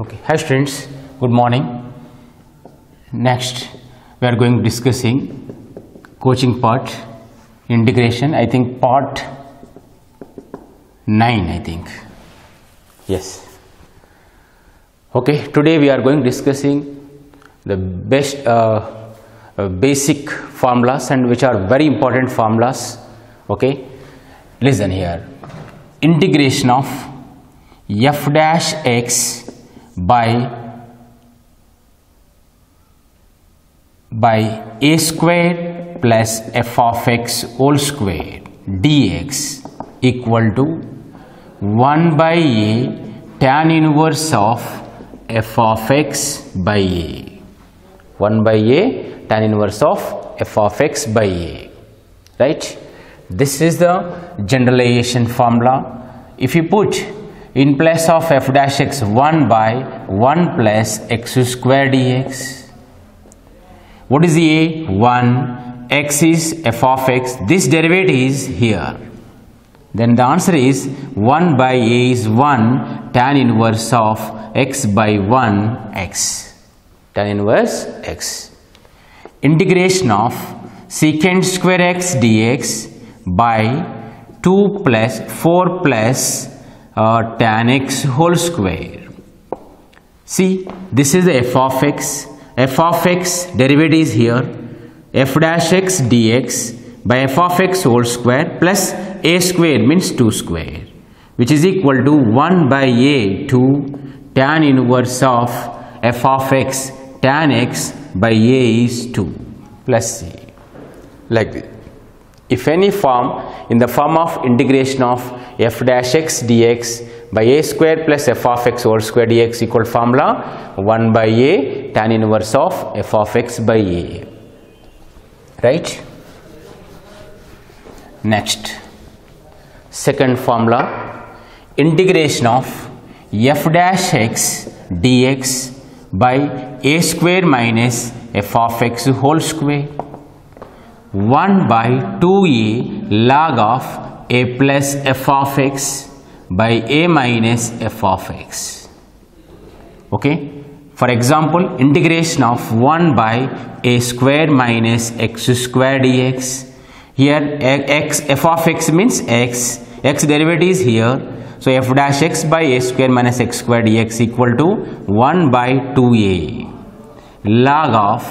Okay, hi students, good morning. Next we are going discussing coaching part, integration, I think part 9, I think. Yes. Okay, today we are going discussing the best basic formulas and which are very important formulas. Okay, listen here. Integration of f dash x by a squared plus f of x whole squared dx equal to 1 by a tan inverse of f of x by a. 1 by a tan inverse of f of x by a. Right? This is the generalization formula. If you put in place of f dash x 1 by 1 plus x square dx. What is the a? 1. X is f of x. This derivative is here. Then the answer is 1 by a is 1 tan inverse of x by 1 x. Tan inverse x. Integration of secant square x dx by 2 plus 4 plus tan x whole square. See, this is the f of x. F of x derivative is here. F dash x dx by f of x whole square plus a square means 2 square, which is equal to 1 by a 2 tan inverse of f of x tan x by a is 2 plus c. Like this. If any form, in the form of integration of f dash x dx by a square plus f of x whole square dx equal formula 1 by a tan inverse of f of x by a. Right? Next, second formula, integration of f dash x dx by a square minus f of x whole square 1 by 2a log of a plus f of x by a minus f of x. Okay. For example, integration of 1 by a square minus x square dx. Here x f of x means x derivative is here. So f dash x by a square minus x square dx equal to 1 by 2a log of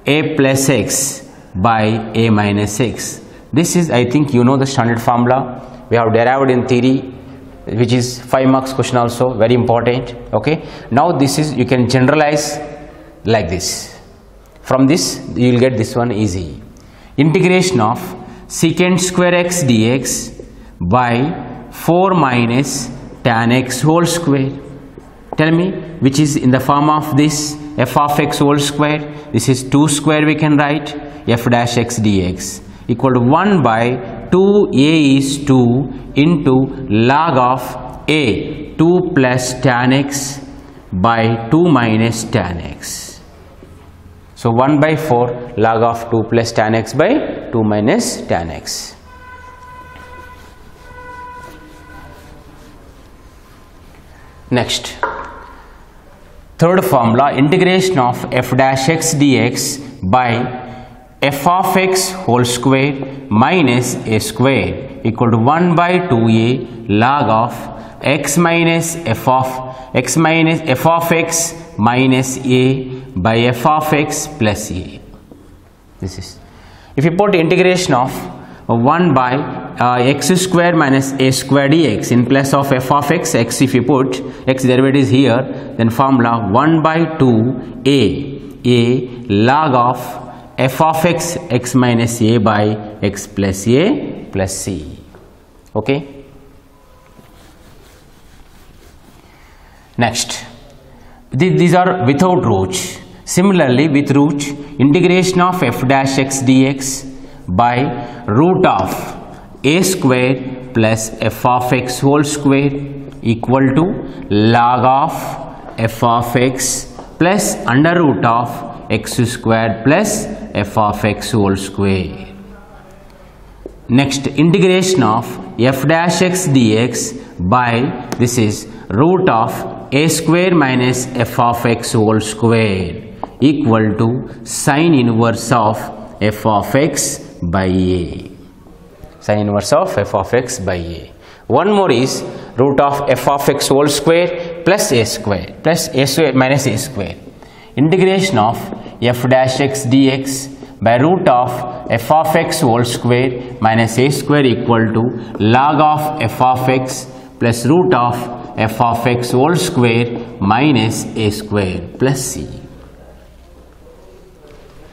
a plus x by a minus x. This is, I think you know the standard formula. We have derived in theory, which is 5 marks question also, very important. Okay. Now this is, you can generalize like this. From this you will get this one easy. Integration of secant square x dx by 4 minus tan x whole square. Tell me which is in the form of this f of x whole square. This is 2 square we can write f dash x dx equal to 1 by 2a is 2 into log of a 2 plus tan x by 2 minus tan x. So 1 by 4 log of 2 plus tan x by 2 minus tan x. Next, third formula, integration of f dash x dx by f of x whole square minus a square equal to 1 by 2a log of x minus f of x minus a by f of x plus a. This is, if you put integration of 1 by x square minus a square dx in place of f of x, if you put x derivative is here, then formula 1 by 2a log of f of x x minus a by x plus a plus c. Okay. Next, these are without root. Similarly, with root, integration of f dash x dx by root of a square plus f of x whole square equal to log of f of x plus under root of x squared plus f of x whole square. Next, integration of f dash x dx by, this is root of a square minus f of x whole square equal to sine inverse of f of x by a. Sine inverse of f of x by a. One more is root of f of x whole square plus a square minus a square. Integration of f dash x dx by root of f of x whole square minus a square equal to log of f of x plus root of f of x whole square minus a square plus c.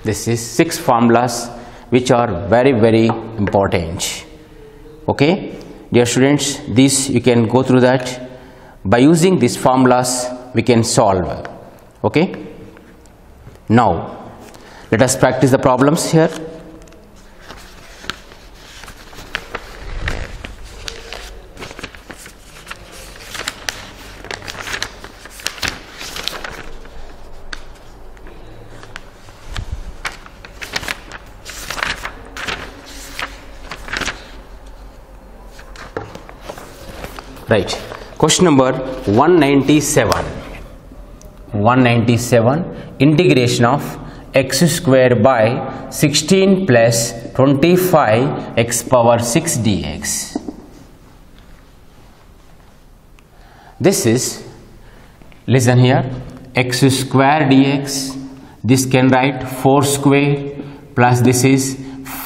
This is 6 formulas which are very, very important. Okay, dear students, this you can go through that. By using these formulas we can solve. Okay, now let us practice the problems here. Right, question number 197. 197, integration of x square by 16 plus 25 x power 6 dx. This is, listen here, x square dx. This can write 4 square plus this is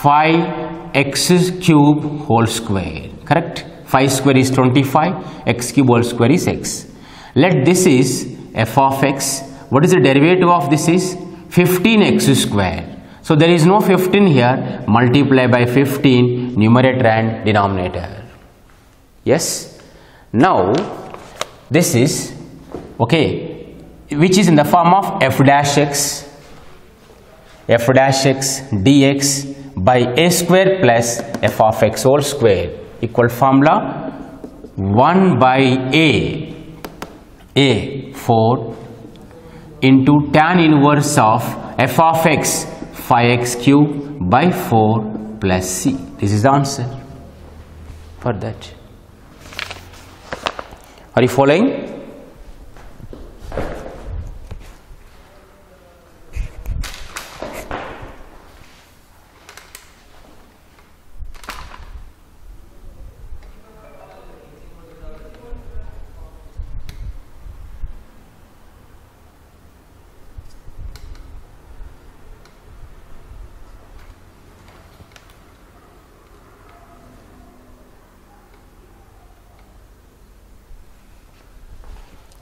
5x cube whole square. Correct? 5 square is 25, x cube whole square is x. Let this is f of x. What is the derivative of this is 15x square. So there is no 15 here. Multiply by 15 numerator and denominator. Yes. Now this is okay, which is in the form of f dash x dx by a square plus f of x whole square equal formula 1 by a 4 into tan inverse of f of x 5x cube by 4 plus c. This is the answer for that. Are you following?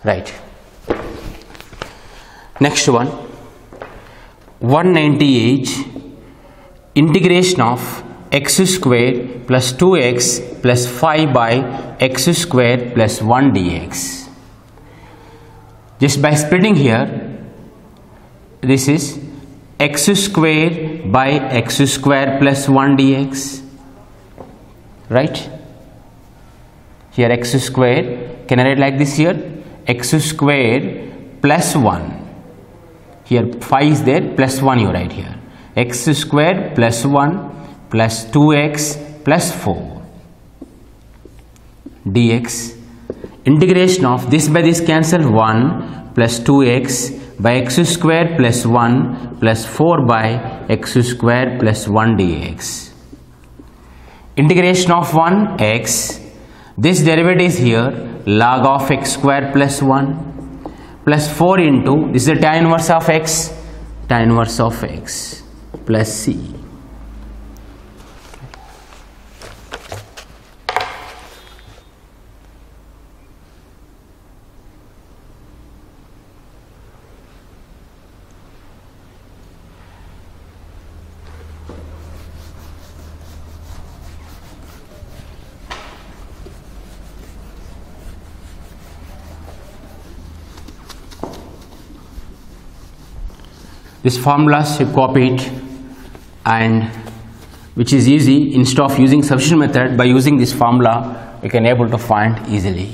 Right. Next one, 198, integration of x square plus 2x plus 5 by x square plus 1 dx. Just by splitting here, this is x square by x square plus 1 dx. Right? Here x square, can I write like this here? X square plus 1, here 5 is there, plus 1 you write here, x square plus 1 plus 2x plus 4 dx. Integration of this by this cancel, 1 plus 2x by x square plus 1 plus 4 by x square plus 1 dx. Integration of 1 x, this derivative is here log of x square plus 1 plus 4 into, this is the tan inverse of x, tan inverse of x plus c. This formulas you copy it, and which is easy. Instead of using substitution method, by using this formula you can able to find easily.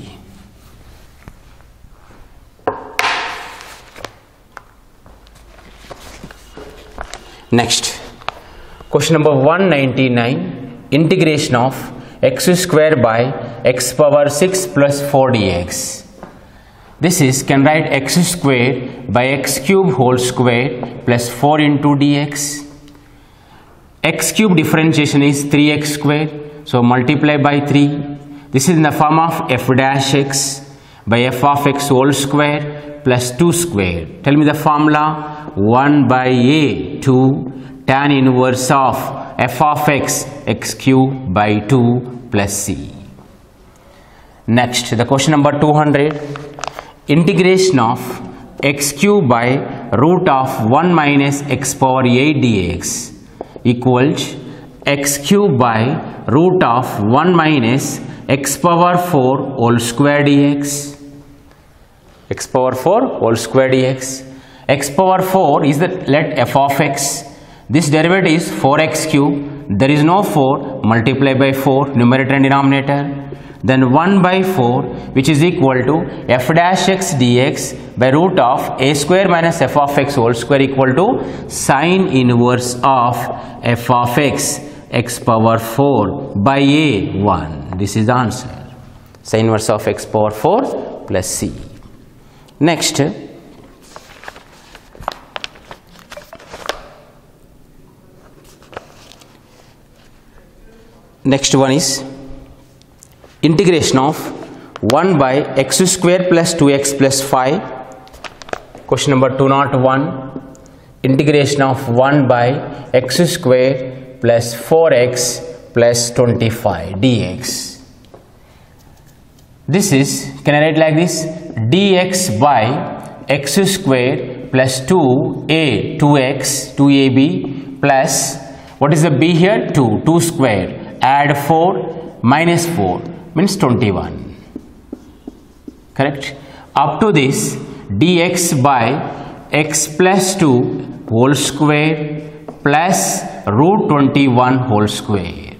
Next, question number 199, integration of x square by x power 6 plus 4 dx. This is, can write x square by x cube whole square plus 4 into dx. X cube differentiation is 3x square, so multiply by 3. This is in the form of f dash x by f of x whole square plus 2 square. Tell me the formula. 1 by a 2 tan inverse of f of x x cube by 2 plus c. Next, the question number 200. Integration of x cube by root of 1 minus x power 8 dx equals x cube by root of 1 minus x power 4 whole square dx. X power 4 whole square dx. X power 4 is the let f of x. This derivative is 4x cube. There is no 4. Multiply by 4 numerator and denominator. Then 1 by 4 which is equal to f dash x dx by root of a square minus f of x whole square equal to sine inverse of f of x x power 4 by a 1. This is the answer. Sine inverse of x power 4 plus c. Next, one is integration of 1 by x square plus 2x plus 5. Question number 201. Integration of 1 by x square plus 4x plus 25 dx. This is, can I write like this? Dx by x square plus 2a 2x 2ab plus, what is the b here? 2 square, add 4 minus 4 means 21. Correct? Up to this, dx by x plus 2 whole square plus root 21 whole square.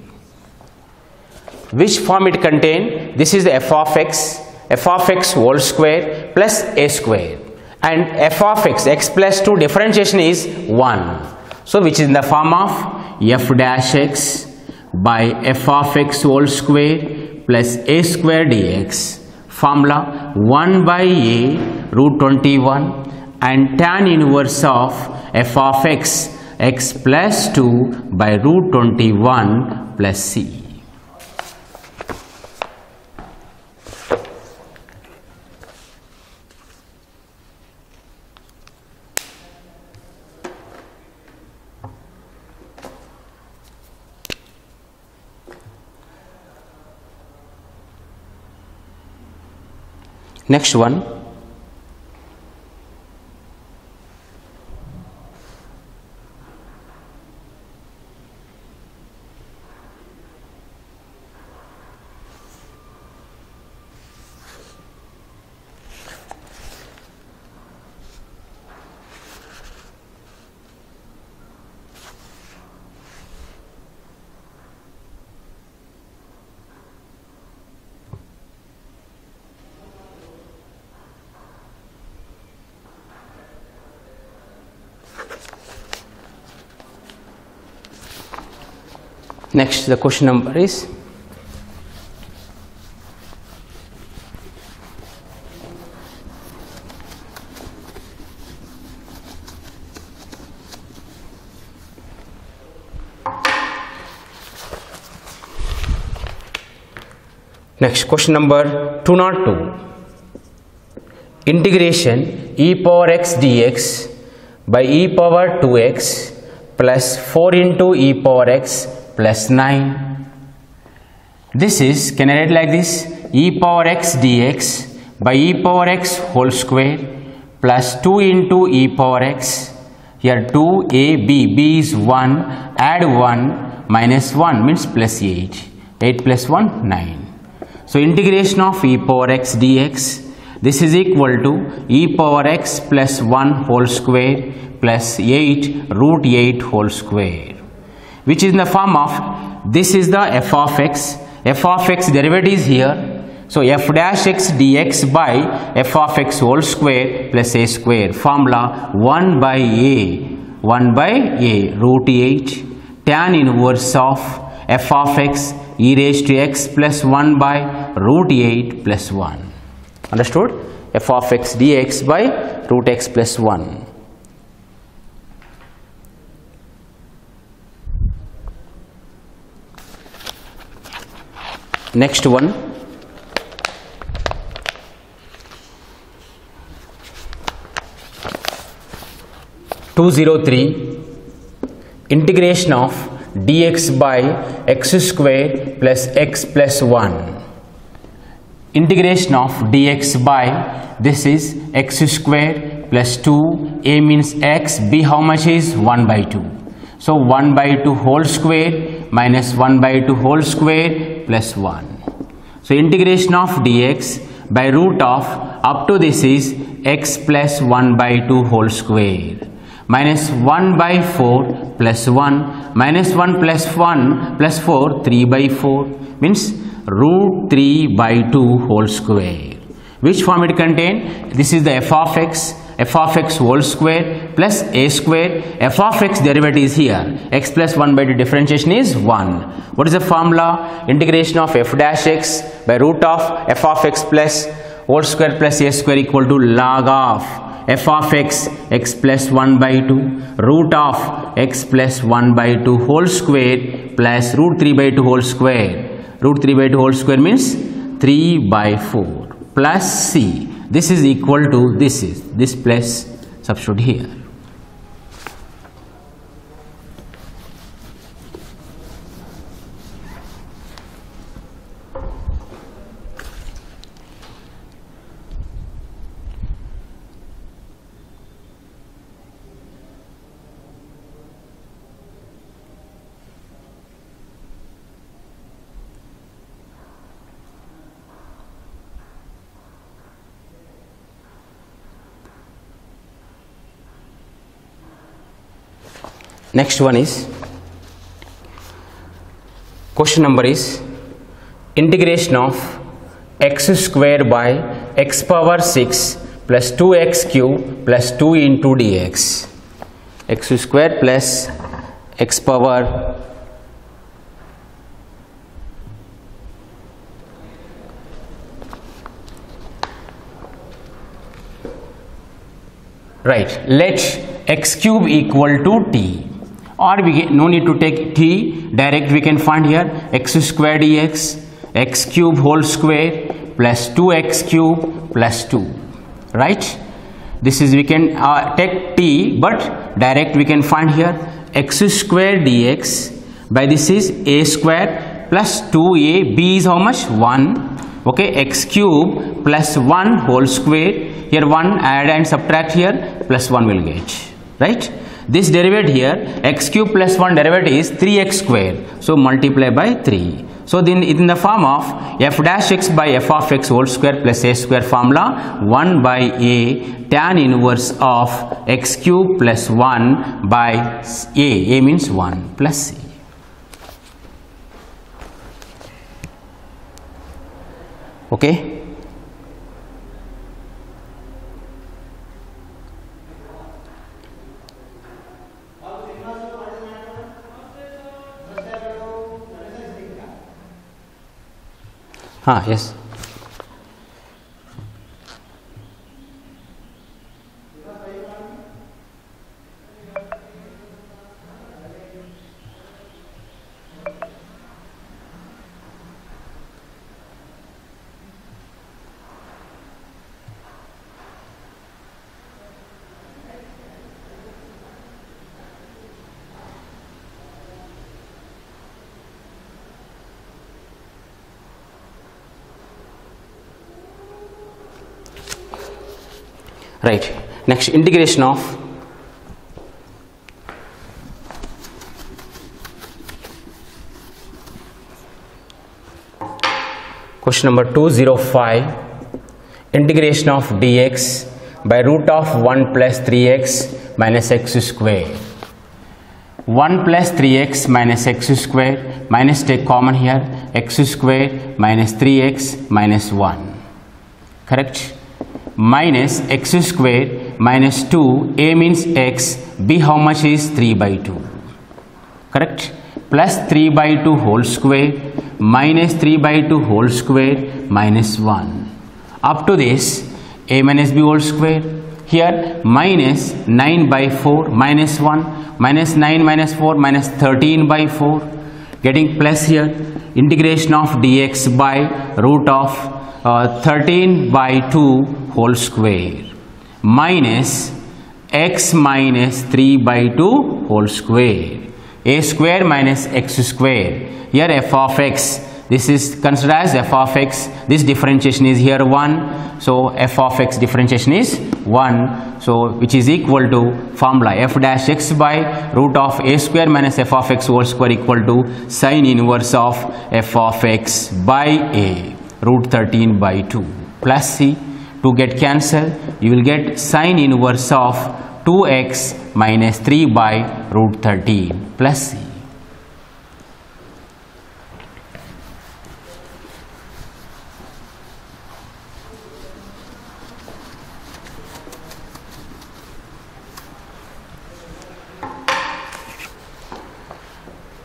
Which form it contain? This is the f of x whole square plus a square, and f of x plus 2 differentiation is 1. So which is in the form of f dash x by f of x whole square plus a square dx. Formula 1 by a root 21 and tan inverse of f of x x plus 2 by root 21 plus c. Next one, the question number is question number 202. Integration e power x dx by e power 2x plus 4 into e power x plus 9. This is, can I write like this? E power x dx by e power x whole square plus 2 into e power x. Here 2ab, b is 1, add 1 minus 1 means plus 8. 8 plus 1, 9. So integration of e power x dx. This is equal to e power x plus 1 whole square plus 8 root 8 whole square, which is in the form of, this is the f of x derivative is here. So f dash x dx by f of x whole square plus a square. Formula 1 by a root 8 tan inverse of f of x e raised to x plus 1 by root 8 plus 1. Understood? f of x dx by root x plus 1. Next one, integration of dx by x square plus x plus 1. Integration of dx by, this is x square plus 2, a means x, b how much is 1 by 2. So 1 by 2 whole square minus 1 by 2 whole square plus 1. So integration of dx by root of, up to this is x plus 1 by 2 whole square minus 1 by 4 plus 1 minus 1 plus 1 plus 4, 3 by 4 means root 3 by 2 whole square. Which form it contain? This is the f of x whole square plus a square. F of x derivative is here, x plus 1 by 2 differentiation is 1. What is the formula? Integration of f dash x by root of f of x plus whole square plus a square equal to log of f of x, x plus 1 by 2, root of x plus 1 by 2 whole square plus root 3 by 2 whole square. Root 3 by 2 whole square means 3 by 4 plus c. This is equal to this plus substitute here. Next one is, question number is integration of x square by x power 6 plus 2x cube plus 2 into dx. X square plus x power right, let x cube equal to t. Or no need to take t, direct we can find here x square dx, x cube whole square plus 2x cube plus 2, right? This is, we can take t, but direct we can find here x square dx by this is a square plus 2a, b is how much? 1, okay, x cube plus 1 whole square, here 1 add and subtract here, plus 1 will get, right? This derivative here, x cube plus 1 derivative is 3x square, so multiply by 3. So then in the form of f dash x by f of x whole square plus a square formula, 1 by a tan inverse of x cube plus 1 by a means 1 plus c. Okay. Yes. Right, next integration of question number 205, integration of dx by root of 1 plus 3x minus x square. 1 plus 3x minus x square, minus take common here, x square minus 3x minus 1, correct? Minus x square minus 2, a means x, b how much is 3 by 2, correct? Plus 3 by 2 whole square minus 3 by 2 whole square minus 1. Up to this, a minus b whole square. Here minus 9 by 4 minus 1 minus 9 minus 4 minus 13 by 4, getting plus here integration of dx by root of 13 by 2 whole square minus x minus 3 by 2 whole square, a square minus x square. Here f of x, this is considered as f of x, this differentiation is here 1, so f of x differentiation is 1, so which is equal to formula f dash x by root of a square minus f of x whole square equal to sine inverse of f of x by a root 13 by 2 plus c. To get cancel, you will get sine inverse of 2x minus 3 by root 13 plus c.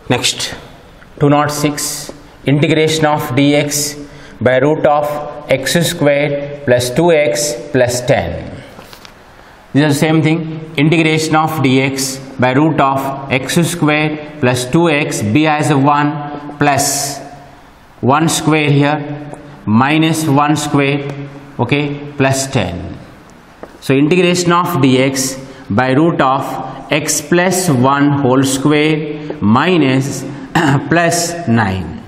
Next, 206, integration of dx by root of x squared plus 2x plus 10. This is the same thing, integration of dx by root of x squared plus 2x, b as a 1 plus 1 square here minus 1 square, okay, plus 10. So integration of dx by root of x plus 1 whole square minus plus 9,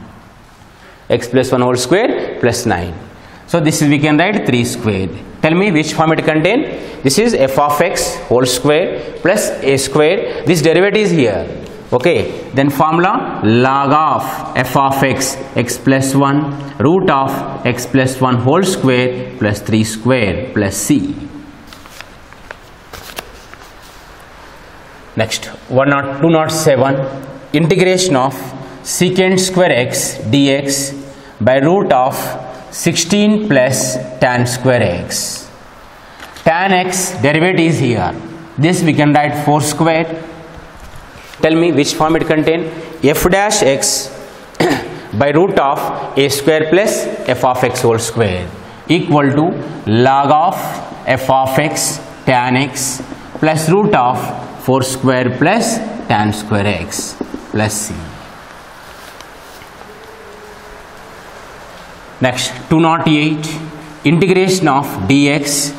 x plus 1 whole square plus 9. So this is, we can write 3 squared. Tell me which form it contain. This is f of x whole square plus a square, this derivative is here, okay, then formula log of f of x, x plus 1 root of x plus 1 whole square plus 3 square plus c. Next, 207, integration of secant square x dx by root of 16 plus tan square x. Tan x derivative is here. This we can write 4 square. Tell me which form it contain. F dash x by root of a square plus f of x whole square equal to log of f of x tan x plus root of 4 square plus tan square x plus c. Next, 208, integration of dx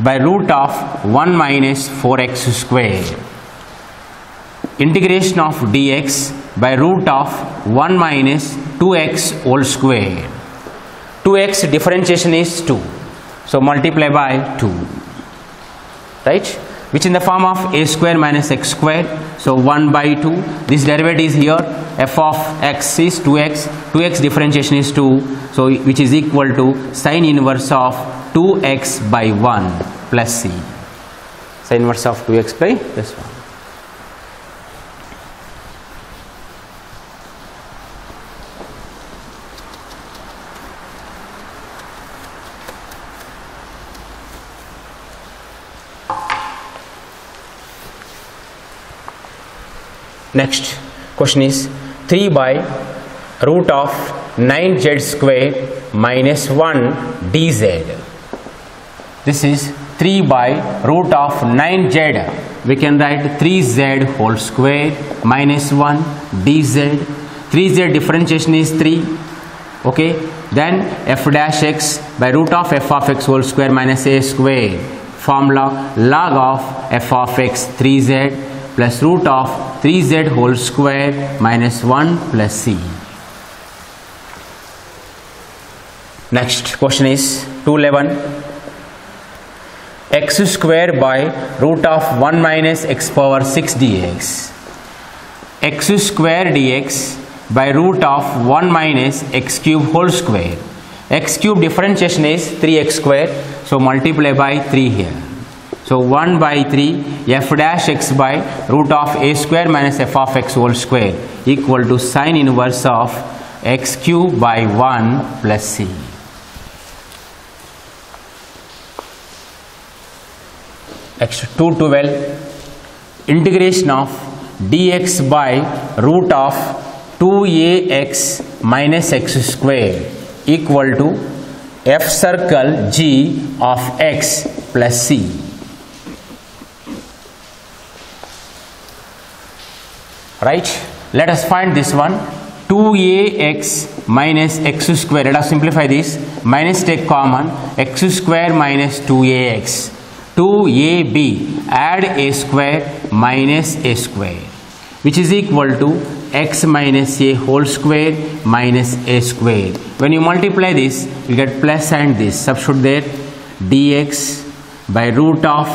by root of 1 minus 4x square. Integration of dx by root of 1 minus 2x whole square. 2x differentiation is 2, so multiply by 2, right, which in the form of a square minus x square, so 1 by 2, this derivative is here, f of x is 2x, 2x differentiation is 2, so which is equal to sine inverse of 2x by 1 plus c, sine inverse of 2x by this one. Next question is 3 by root of 9z square minus 1 dz. This is 3 by root of 9z. We can write 3z whole square minus 1 dz. 3z differentiation is 3. Okay. Then f dash x by root of f of x whole square minus a square. Formula log of f of x 3z plus root of 3z whole square minus 1 plus c. Next question is 211. X square by root of 1 minus x power 6 dx. X square dx by root of 1 minus x cube whole square. X cube differentiation is 3x square, so multiply by 3 here. So 1 by 3 f dash x by root of a square minus f of x whole square equal to sine inverse of x cube by 1 plus c. Next, 212, integration of dx by root of 2ax minus x square equal to f circle g of x plus c. Right? Let us find this one. 2ax minus x square. Let us simplify this. Minus take common. X square minus 2ax. 2ab. Add a square minus a square, which is equal to x minus a whole square minus a square. When you multiply this, you get plus and this. Substitute there. Dx by root of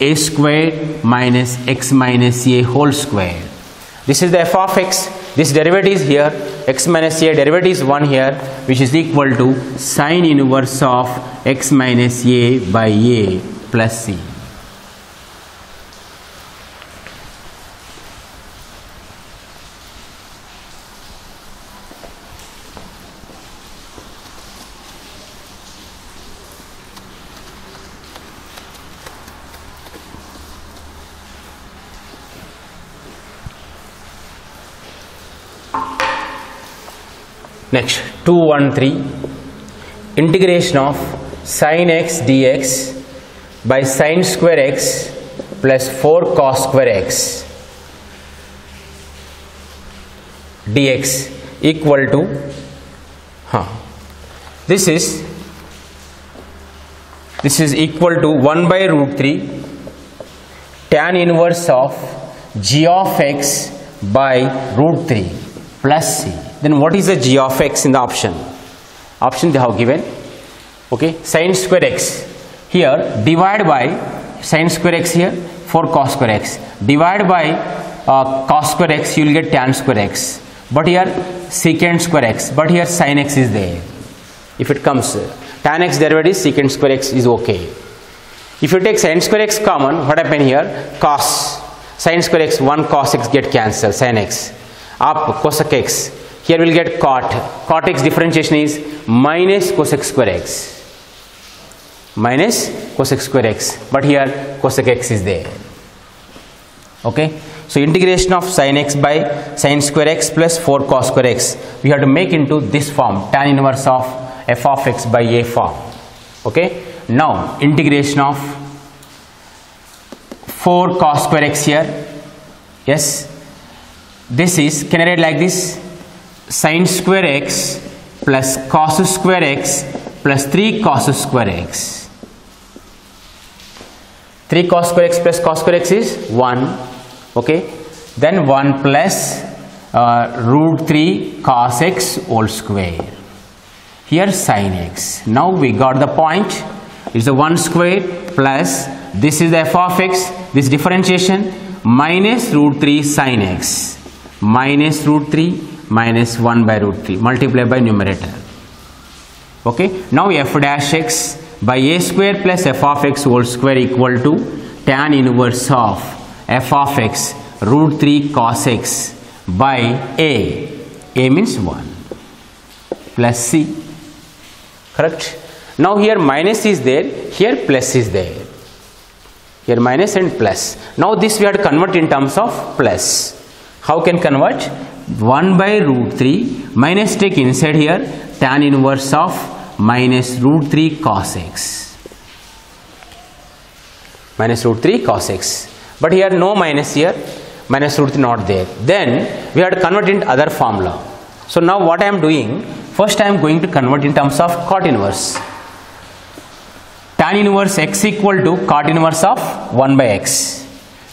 a square minus x minus a whole square. This is the f of x. This derivative is here. X minus a derivative is 1 here, which is equal to sine inverse of x minus a by a plus c. Next, 213, integration of sin x dx by sin square x plus 4 cos square x dx equal to, this is equal to 1 by root 3 tan inverse of g of x by root 3 plus c. Then what is the g of x in the option? Option they have given. Okay, sin square x. Here divide by sin square x here, 4 cos square x. Divide by cos square x, you will get tan square x. But here secant square x. But here sin x is there. If it comes tan x derivative, secant square x is okay. If you take sin square x common, what happen here? Cos. Sin square x, 1 cos x get cancelled. Sin x. Up cosec x. Here we will get cot. Cot x differentiation is minus cosec square x. Minus cosec square x. But here cosec x is there. Okay. So integration of sin x by sin square x plus 4 cos square x. We have to make into this form. Tan inverse of f of x by a form. Okay. Now integration of 4 cos square x here. Yes. This is, can I write like this? Sin square x plus cos square x plus 3 cos square x. 3 cos square x plus cos square x is 1. Okay. Then 1 plus root 3 cos x whole square. Here sin x. Now we got the point. It's a 1 square plus this is the f of x. This differentiation minus root 3 sin x. Minus root 3 minus 1 by root 3 multiplied by numerator. Okay. Now f dash x by a square plus f of x whole square equal to tan inverse of f of x root 3 cos x by a. A means 1 plus c. Correct. Now here minus is there, here plus is there. Here minus and plus. Now this we have to convert in terms of plus. How can convert? 1 by root 3 minus take inside here tan inverse of minus root 3 cos x. Minus root 3 cos x. But here no minus here. Minus root 3 not there. Then we have to convert into other formula. So now what I am doing? First I am going to convert in terms of cot inverse. Tan inverse x equal to cot inverse of 1 by x.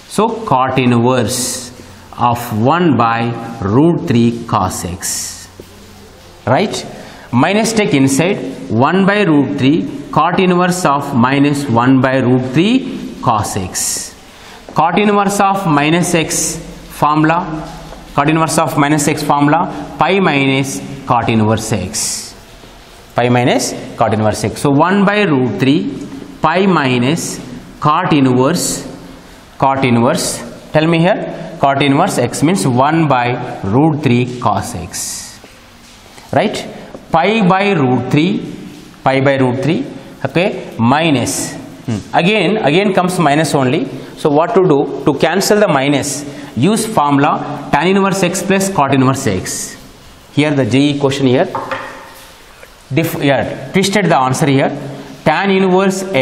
So cot inverse of 1 by root 3 cos x. Right? Minus take inside 1 by root 3 cot inverse of minus 1 by root 3 cos x. Cot inverse of minus x formula. Cot inverse of minus x formula. Pi minus cot inverse x. Pi minus cot inverse x. So 1 by root 3 pi minus cot inverse. Cot inverse. Tell me here. Cot inverse x means 1 by root 3 cos x. Right? Pi by root 3. Pi by root 3. Okay. Minus. Again comes minus only. So what to do? To cancel the minus, use formula tan inverse x plus cot inverse x. Here the JE question here. twisted the answer here. Tan inverse x